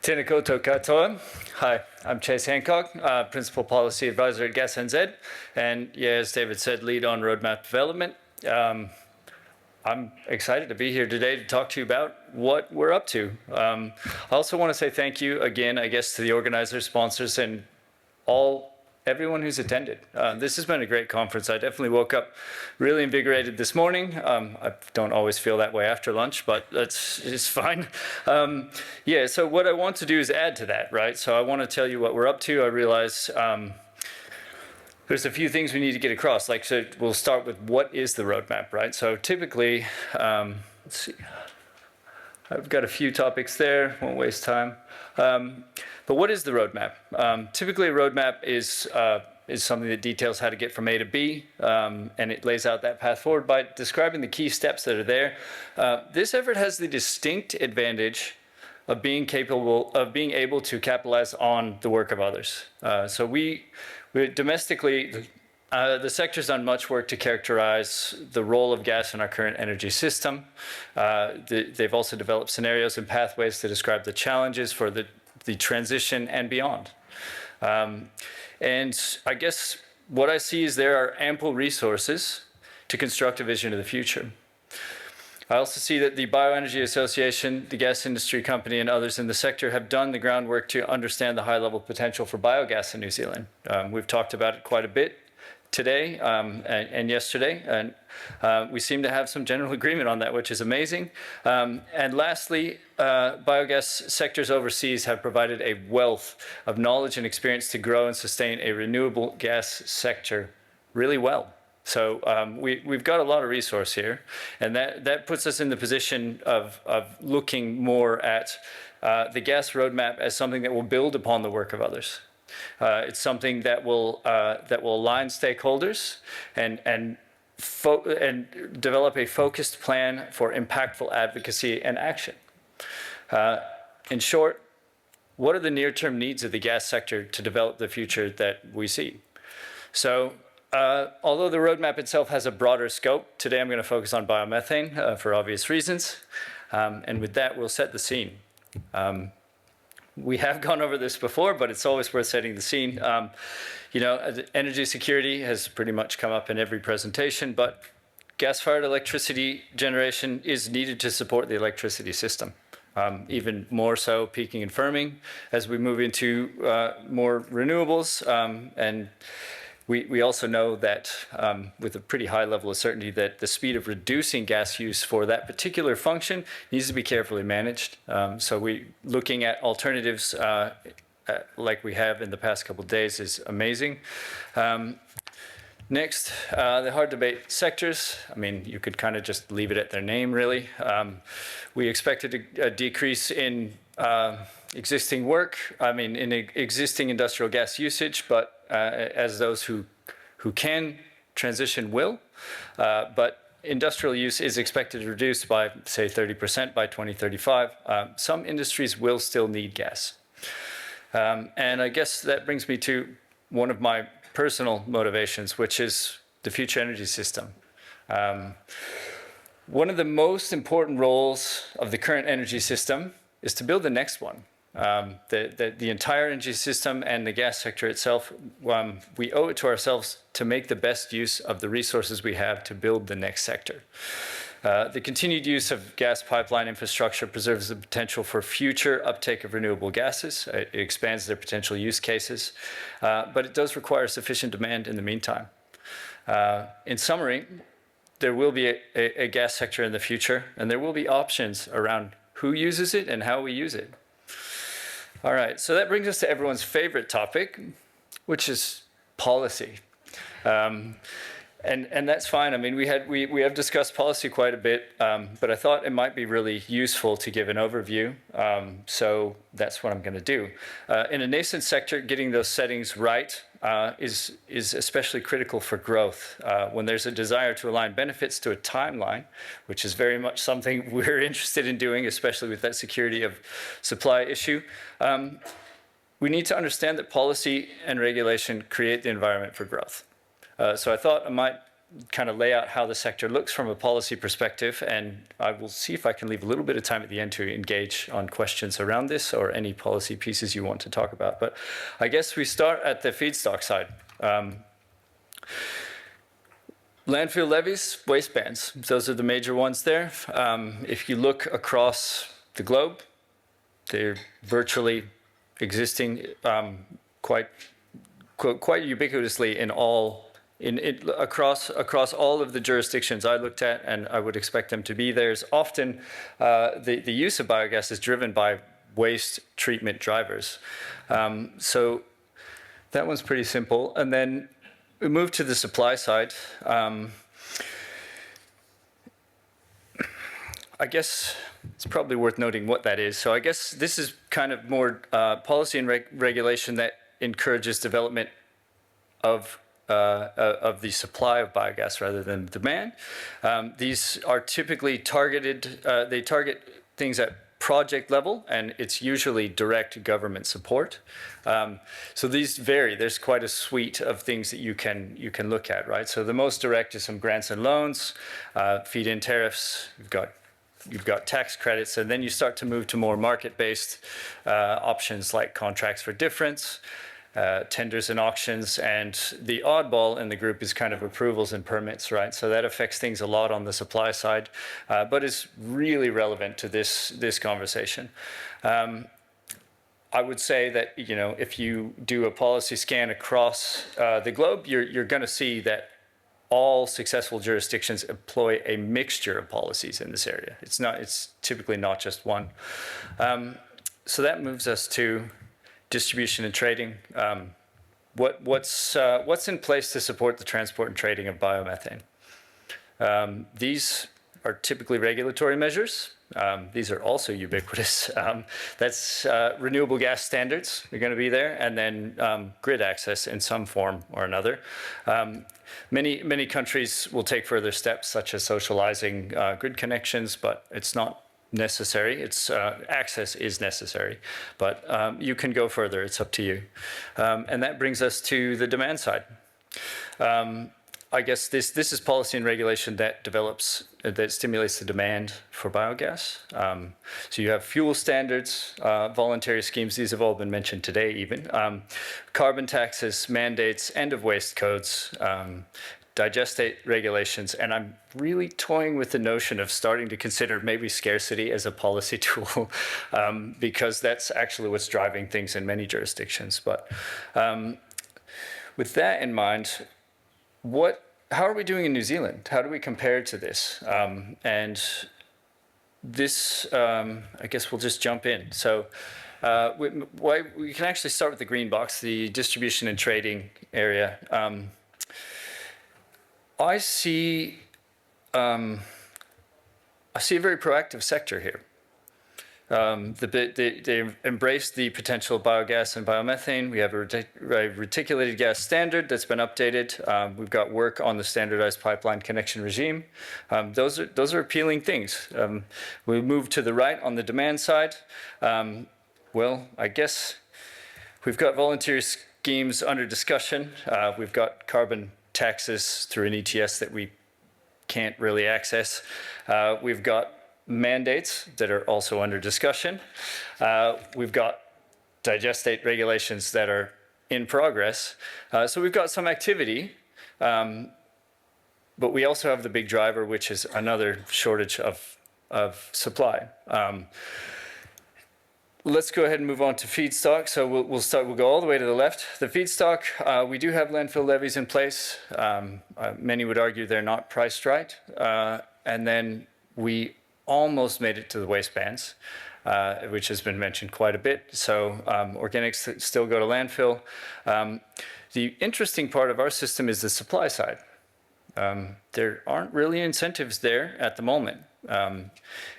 Tēnā koutou katoa. Hi, I'm Chase Hancock, Principal Policy Advisor at GasNZ, and as David said, lead on roadmap development. I'm excited to be here today to talk to you about what we're up to. I also want to say thank you again, I guess, to the organizers, sponsors, and everyone who's attended. This has been a great conference. I definitely woke up really invigorated this morning. I don't always feel that way after lunch, but it's fine. So what I want to do is add to that, right? So I want to tell you what we're up to. I realize there's a few things we need to get across. So we'll start with what is the roadmap, right? So typically, let's see. I've got a few topics there, won't waste time. But what is the roadmap? Typically, a roadmap is something that details how to get from A to B, and it lays out that path forward by describing the key steps that are there. This effort has the distinct advantage of being able to capitalize on the work of others. So we domestically, the sector's done much work to characterize the role of gas in our current energy system. They've also developed scenarios and pathways to describe the challenges for the transition and beyond. And I guess what I see is there are ample resources to construct a vision of the future. I also see that the Bioenergy Association, the gas industry company, and others in the sector have done the groundwork to understand the high-level potential for biogas in New Zealand. We've talked about it quite a bit today and yesterday, and we seem to have some general agreement on that, which is amazing. And lastly, biogas sectors overseas have provided a wealth of knowledge and experience to grow and sustain a renewable gas sector really well. So we've got a lot of resource here, and that puts us in the position of looking more at the gas roadmap as something that will build upon the work of others. It's something that will align stakeholders and develop a focused plan for impactful advocacy and action. In short, what are the near-term needs of the gas sector to develop the future that we see? So although the roadmap itself has a broader scope, today I'm going to focus on biomethane for obvious reasons. And with that, we'll set the scene. We have gone over this before, but it's always worth setting the scene. Energy security has pretty much come up in every presentation, but gas-fired electricity generation is needed to support the electricity system. Even more so peaking and firming as we move into more renewables. And we also know that with a pretty high level of certainty that the speed of reducing gas use for that particular function needs to be carefully managed. So looking at alternatives like we have in the past couple of days is amazing. Next, the hard debate sectors. I mean, you could kind of just leave it at their name, really. We expected a decrease in existing work, in existing industrial gas usage, but as those who can transition will. But industrial use is expected to reduce by, say, 30% by 2035. Some industries will still need gas. And I guess that brings me to one of my personal motivations, which is the future energy system. One of the most important roles of the current energy system is to build the next one. The entire energy system and the gas sector itself, we owe it to ourselves to make the best use of the resources we have to build the next sector. The continued use of gas pipeline infrastructure preserves the potential for future uptake of renewable gases. It expands their potential use cases, but it does require sufficient demand in the meantime. In summary, there will be a gas sector in the future, and there will be options around who uses it and how we use it. All right, so that brings us to everyone's favorite topic, which is policy. And that's fine. I mean, we have discussed policy quite a bit, but I thought it might be really useful to give an overview. So that's what I'm going to do. In a nascent sector, getting those settings right is especially critical for growth. When there's a desire to align benefits to a timeline, which is very much something we're interested in doing, especially with that security of supply issue, we need to understand that policy and regulation create the environment for growth. So I thought I might kind of lay out how the sector looks from a policy perspective, and I will see if I can leave a little bit of time at the end to engage on questions around this or any policy pieces you want to talk about. But I guess we start at the feedstock side. Landfill levies, waste bans, those are the major ones there. If you look across the globe, they're virtually existing quite ubiquitously in all across all of the jurisdictions I looked at, and I would expect them to be there. Is often the use of biogas is driven by waste treatment drivers. So that one's pretty simple. And then we move to the supply side. I guess it's probably worth noting what that is. So I guess this is kind of more policy and regulation that encourages development of the supply of biogas rather than demand. These are typically targeted, they target things at project level, and it's usually direct government support. So these vary. There's quite a suite of things that you can look at, right? So the most direct is some grants and loans, feed-in tariffs. You've got tax credits, and then you start to move to more market-based options like contracts for difference, tenders and auctions, and the oddball in the group is kind of approvals and permits, right? So that affects things a lot on the supply side, but is really relevant to this conversation. I would say that, you know, if you do a policy scan across the globe, you're going to see that all successful jurisdictions employ a mixture of policies in this area. It's typically not just one. So that moves us to distribution and trading. What's in place to support the transport and trading of biomethane? These are typically regulatory measures. These are also ubiquitous. That's renewable gas standards are going to be there, and then grid access in some form or another. Many countries will take further steps, such as socializing grid connections, but it's not necessary. It's access is necessary, but you can go further. It's up to you. And that brings us to the demand side. I guess this is policy and regulation that stimulates the demand for biogas. So you have fuel standards, voluntary schemes. These have all been mentioned today, even carbon taxes, mandates, end of waste codes, digestate regulations, and I'm really toying with the notion of starting to consider maybe scarcity as a policy tool, because that's actually what's driving things in many jurisdictions. But with that in mind, how are we doing in New Zealand? How do we compare to this? And this, I guess we'll just jump in. So we can actually start with the green box, the distribution and trading area. I see a very proactive sector here. They embrace the potential of biogas and biomethane. We have a reticulated gas standard that's been updated. We've got work on the standardized pipeline connection regime. Those are appealing things. We move to the right on the demand side. Well, I guess we've got voluntary schemes under discussion. We've got carbon taxes through an ETS that we can't really access. We've got mandates that are also under discussion. We've got digestate regulations that are in progress. So we've got some activity, but we also have the big driver, which is another shortage of supply. Let's go ahead and move on to feedstock. So we'll go all the way to the left. The feedstock, we do have landfill levies in place. Many would argue they're not priced right. And then we almost made it to the waste bans, which has been mentioned quite a bit. So organics still go to landfill. The interesting part of our system is the supply side. There aren't really incentives there at the moment.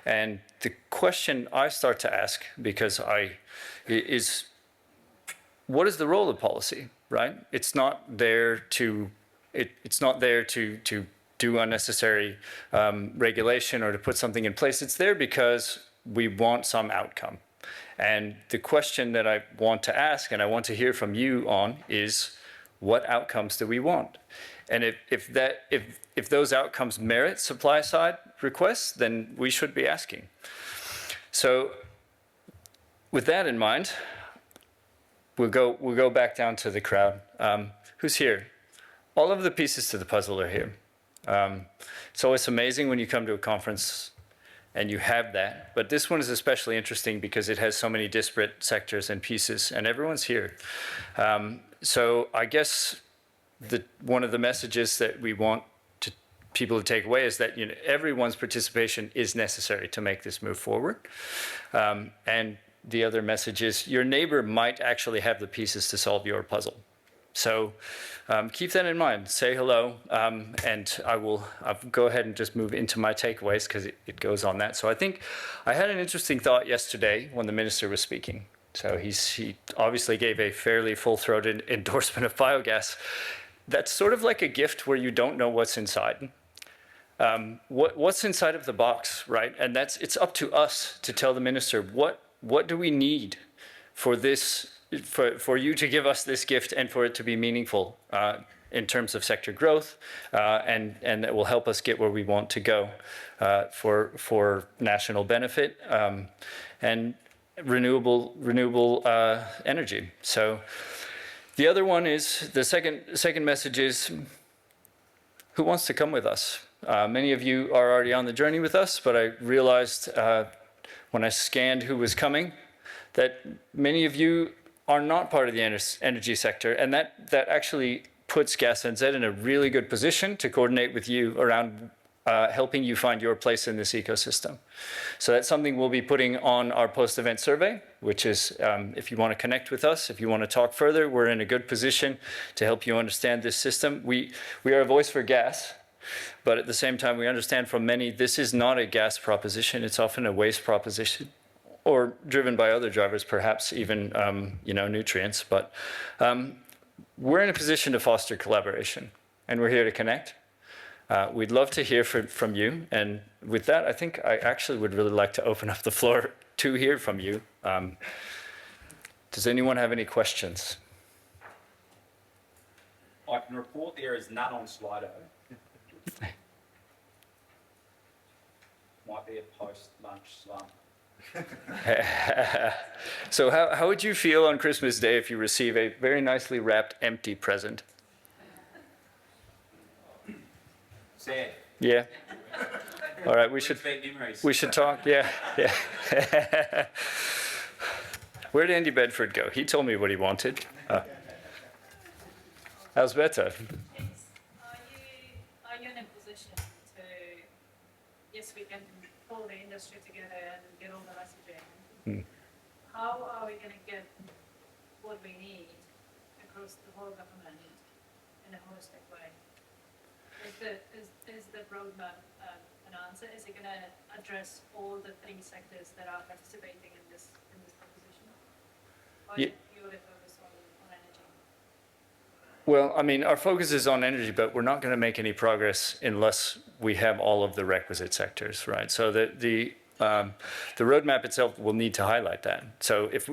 And the question I start to ask, is what is the role of policy, right? It's not there to do unnecessary regulation or to put something in place. It's there because we want some outcome. And the question that I want to ask and I want to hear from you on is, what outcomes do we want? And if those outcomes merit supply side requests, then we should be asking. So with that in mind, we'll go back down to the crowd. Who's here? All of the pieces to the puzzle are here. It's always amazing when you come to a conference and you have that. But this one is especially interesting because it has so many disparate sectors and pieces, and everyone's here. So I guess one of the messages that we want people to take away is that everyone's participation is necessary to make this move forward. And the other message is your neighbor might actually have the pieces to solve your puzzle. So keep that in mind. Say hello, and I'll go ahead and just move into my takeaways because it goes on that. So I think I had an interesting thought yesterday when the minister was speaking. So he obviously gave a fairly full-throated endorsement of biogas. That's sort of like a gift where you don't know what's inside. What's inside of the box, right? And it's up to us to tell the minister what do we need for this. For you to give us this gift and for it to be meaningful in terms of sector growth, and that will help us get where we want to go for national benefit and renewable energy. So the other one is, the second message is, who wants to come with us? Many of you are already on the journey with us, but I realized when I scanned who was coming that many of you are not part of the energy sector, and that actually puts GasNZ in a really good position to coordinate with you around helping you find your place in this ecosystem. So that's something we'll be putting on our post-event survey, which is if you want to connect with us, if you want to talk further, we're in a good position to help you understand this system. We are a voice for gas, but at the same time, we understand from many, this is not a gas proposition, it's often a waste proposition, or driven by other drivers, perhaps even nutrients. But we're in a position to foster collaboration, and we're here to connect. We'd love to hear from you. And with that, I think I actually would really like to open up the floor to hear from you. Does anyone have any questions? I can report there is none on Slido. Might be a post-lunch slump. So how would you feel on Christmas Day if you receive a very nicely wrapped empty present? Sad. Yeah. All right, we should talk. Yeah. Where did Andy Bedford go? He told me what he wanted. How's better? Are you in a position to, yes, we can pull the industry together and get all the messaging. How are we going to get what we need across the whole government in a holistic way? Is the roadmap an answer? Is it going to address all the three sectors that are participating in this proposition? Or are you purely focused on energy? Well, I mean, our focus is on energy, but we're not going to make any progress unless we have all of the requisite sectors, right? So the roadmap itself will need to highlight that. So if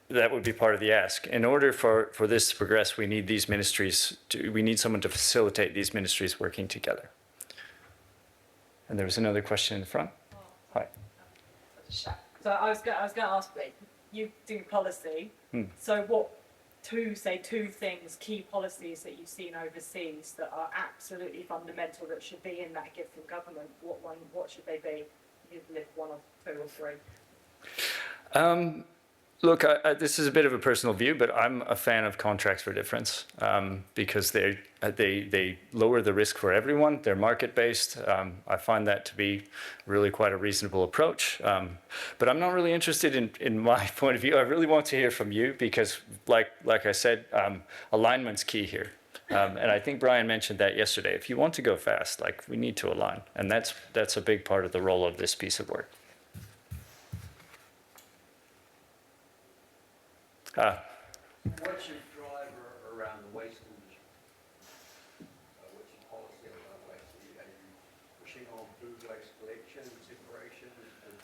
that would be part of the ask. In order for this to progress, we need these ministries. We need someone to facilitate these ministries working together. And there was another question in the front. Hi. So I was going to ask, you do policy. So what two things, key policies that you've seen overseas that are absolutely fundamental that should be in that gift from government? What should they be? You live one or two or three. Look, this is a bit of a personal view, but I'm a fan of contracts for difference because they lower the risk for everyone. They're market-based. I find that to be really quite a reasonable approach. But I'm not really interested in my point of view. I really want to hear from you because, like I said, alignment's key here. And I think Brian mentioned that yesterday. If you want to go fast, we need to align. And that's a big part of the role of this piece of work. What's your driver around the waste industry? What's your policy around waste? Are you pushing on food waste collection, separation? And,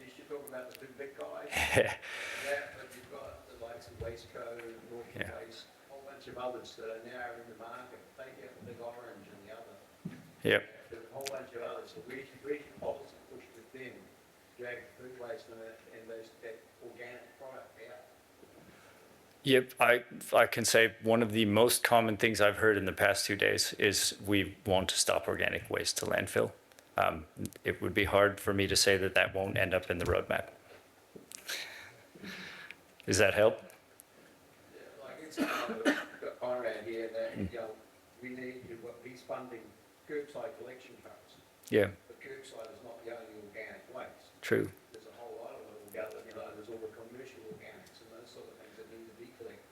you should talk about the two big guys. But you've got the likes of Wasteco, Northern Waste, a whole bunch bunch of others that are now in the market. Take out the big orange and the other. Yep. There's a whole bunch of others. So we should policy push with them, drag food waste and that organic product out. Yep, I can say one of the most common things I've heard in the past 2 days is we want to stop organic waste to landfill. It would be hard for me to say that that won't end up in the roadmap. Does that help? Yeah, like it's, got Conrad here that, you know, we need, he's funding curbside collection trucks. Yeah, But curbside is not the only organic waste. true. There's a whole lot of little gather, you know, there's all the commercial organics and those sort of things that need to be collected.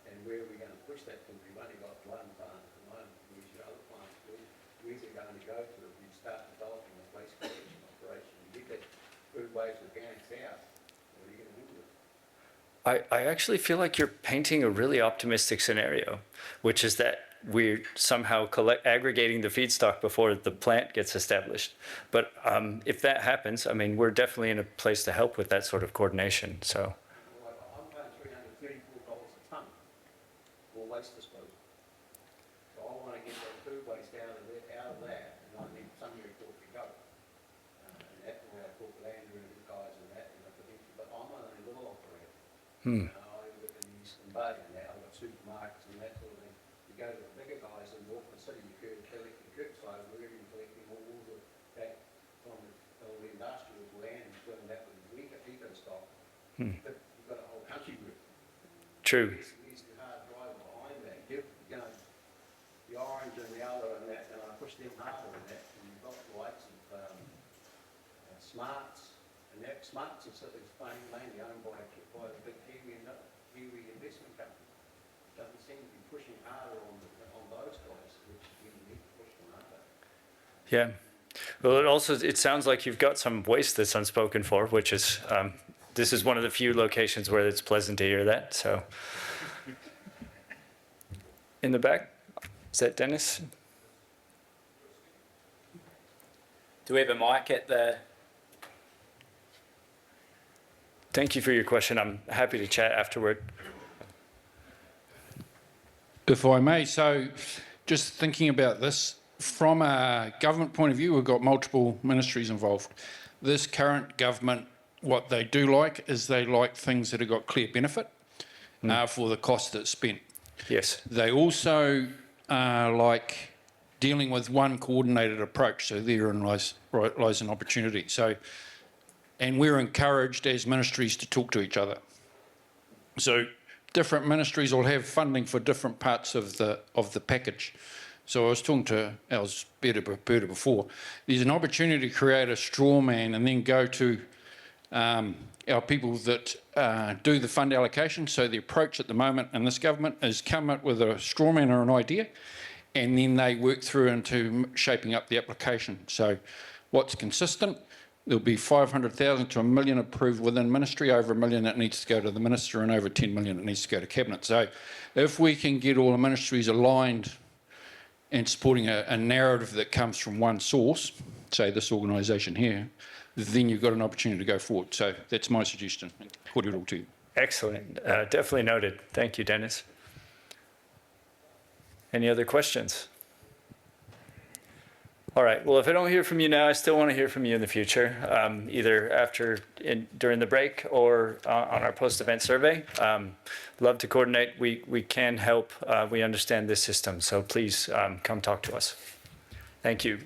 And where are we gonna push that to? We've only got one plant at the moment, where's your other plants? Where's it going to go to if we start developing a waste collection operation? You get that food waste organics out, what are you gonna do with it? I actually feel like you're painting a really optimistic scenario, which is that we're somehow aggregating the feedstock before the plant gets established. But if that happens, I mean, we're definitely in a place to help with that sort of coordination. So, Like, I'm paying $334 a tonne for waste disposal. So I wanna get that food waste out of that, and I need somewhere for it to go. And that's where I talk with Andrew and the guys and that, and but I'm only a little operator. hmm. I live in Eastern Bay and that, I've got supermarkets and that sort of thing. You go to the bigger guys in Auckland City, you're collecting curbside, we're even collecting all the, that from all the industrial land, filling that with eco stock. But you've got a whole country with it. True. It's the hard drive behind that, you know, the orange and the other and that, and I push them harder in that, and you've got the likes of, Smarts, and that Smarts is mainly owned by the big Kiwi investment company. Doesn't seem to be pushing harder on those guys, which we need to push them harder. Yeah. Well, it sounds like you've got some waste that's unspoken for, which is, this is one of the few locations where it's pleasant to hear that. So, in the back, is that Dennis? Do we have a mic at the? Thank you for your question. I'm happy to chat afterward. If I may, so just thinking about this, from a government point of view, we've got multiple ministries involved. This current government, what they do like is they like things that have got clear benefit for the cost that's spent. Yes. They also like dealing with one coordinated approach, so therein lies an opportunity. So, and we're encouraged as ministries to talk to each other. So different ministries will have funding for different parts of the package. So I was talking to Alberta before. There's an opportunity to create a straw man and then go to our people that do the fund allocation. So the approach at the moment in this government is come up with a straw man or an idea, and then they work through into shaping up the application. So what's consistent? There'll be 500,000 to $1 million approved within ministry, over $1 million that needs to go to the minister, and over 10 million that needs to go to cabinet. So if we can get all the ministries aligned and supporting a narrative that comes from one source, say this organisation here, then you've got an opportunity to go forward. So that's my suggestion. Put it all to you. Excellent. Definitely noted. Thank you, Dennis. Any other questions? All right. Well, if I don't hear from you now, I still want to hear from you in the future, either during the break or on our post-event survey. Love to coordinate. We can help. We understand this system. So please come talk to us. Thank you.